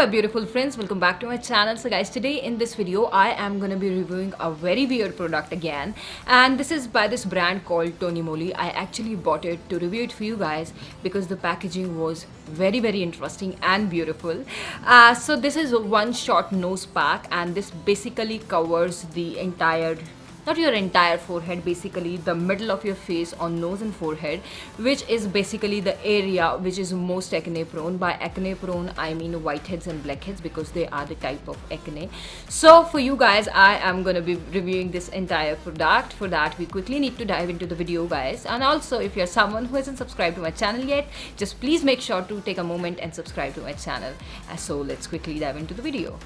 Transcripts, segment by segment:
my beautiful friends, welcome back to my channel. So guys, today in this video I am gonna be reviewing a very weird product again, and this is by this brand called TONYMOLY. I actually bought it to review it for you guys because the packaging was very interesting and beautiful. So this is a one shot nose pack, and this basically covers the entire, not your entire forehead, basically the middle of your face on nose and forehead, which is basically the area which is most acne prone. By acne prone I mean whiteheads and blackheads, because they are the type of acne. So for you guys, I am going to be reviewing this entire product. For that, we quickly need to dive into the video, guys. And also, if you're someone who hasn't subscribed to my channel yet, just please make sure to take a moment and subscribe to my channel. So let's quickly dive into the video.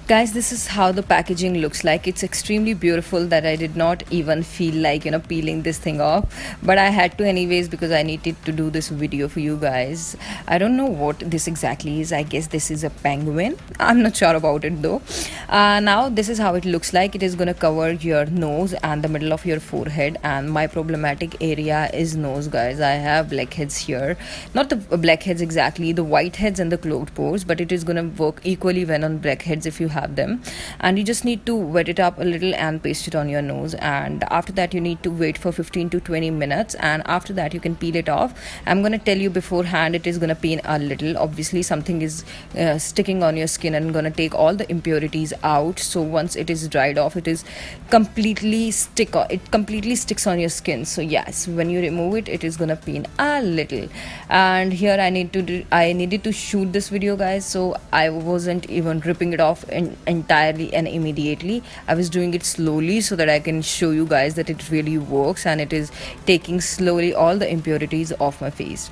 Guys, this is how the packaging looks like. It's extremely beautiful that I did not even feel like peeling this thing off, but I had to anyways because I needed to do this video for you guys. I don't know what this exactly is. I guess this is a penguin. I'm not sure about it though. Now this is how it looks like. It is gonna cover your nose and the middle of your forehead, and my problematic area is nose, guys. I have blackheads here, not the blackheads exactly, the whiteheads and the clogged pores, but it is gonna work equally well on blackheads if you have them. And you just need to wet it up a little and paste it on your nose, and after that you need to wait for 15 to 20 minutes, and after that you can peel it off. I'm gonna tell you beforehand, it is gonna pain a little. Obviously something is sticking on your skin and gonna take all the impurities out. So once it is dried off, it completely sticks on your skin. So yes, when you remove it, it is gonna pain a little. And here I needed to shoot this video, guys, so I wasn't even ripping it off entirely and immediately. I was doing it slowly so that I can show you guys that it really works, and it is taking slowly all the impurities off my face.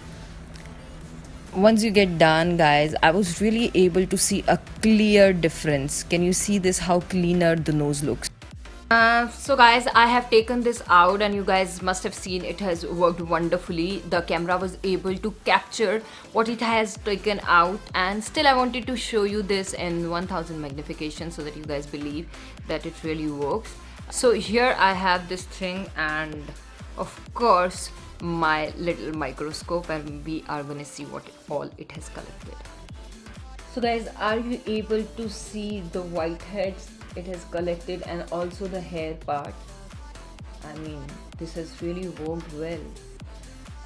Once you get done, guys, I was really able to see a clear difference. Can you see this, how cleaner the nose looks? So guys, I have taken this out, and you guys must have seen it has worked wonderfully. The camera was able to capture what it has taken out, and still I wanted to show you this in 1000 magnification so that you guys believe that it really works. So here I have this thing, and of course my little microscope, and we are gonna see what all it has collected. So guys, are you able to see the whiteheads it has collected, and also the hair part? I mean, this has really worked well.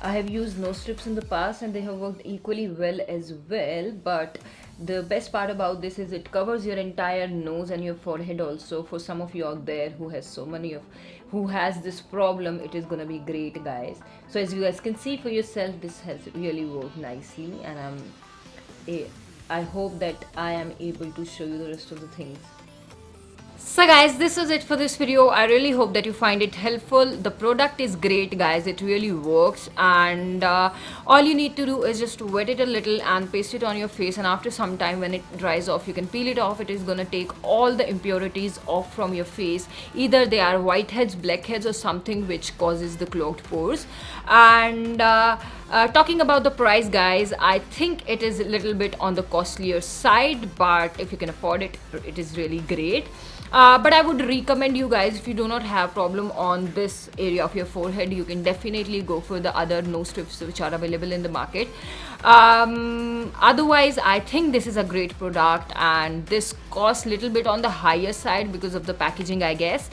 I have used nose strips in the past and they have worked equally well as well, but the best part about this is it covers your entire nose and your forehead also. For some of you out there who has this problem, it is gonna be great, guys. So as you guys can see for yourself, this has really worked nicely, and I hope that I am able to show you the rest of the things. So guys, this is it for this video. I really hope that you find it helpful. The product is great, guys. It really works, and all you need to do is just wet it a little and paste it on your face, and after some time when it dries off, you can peel it off. It is gonna take all the impurities off from your face. Either they are whiteheads, blackheads, or something which causes the clogged pores. And talking about the price, guys, I think it is a little bit on the costlier side, but if you can afford it, it is really great. But I would recommend you guys, if you do not have problem on this area of your forehead, you can definitely go for the other nose strips which are available in the market. Otherwise, I think this is a great product, and this costs a little bit on the higher side because of the packaging, I guess.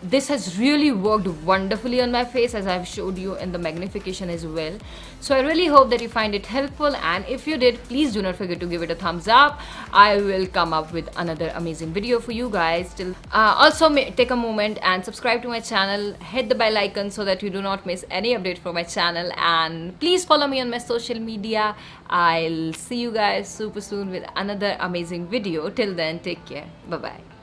This has really worked wonderfully on my face, as I've showed you in the magnification as well. So I really hope that you find it helpful, and if you did, please do not forget to give it a thumbs up. I will come up with another amazing video for you guys. Also take a moment and subscribe to my channel, hit the bell icon so that you do not miss any update from my channel, and please follow me on my social media. I'll see you guys super soon with another amazing video. Till then, take care. Bye bye.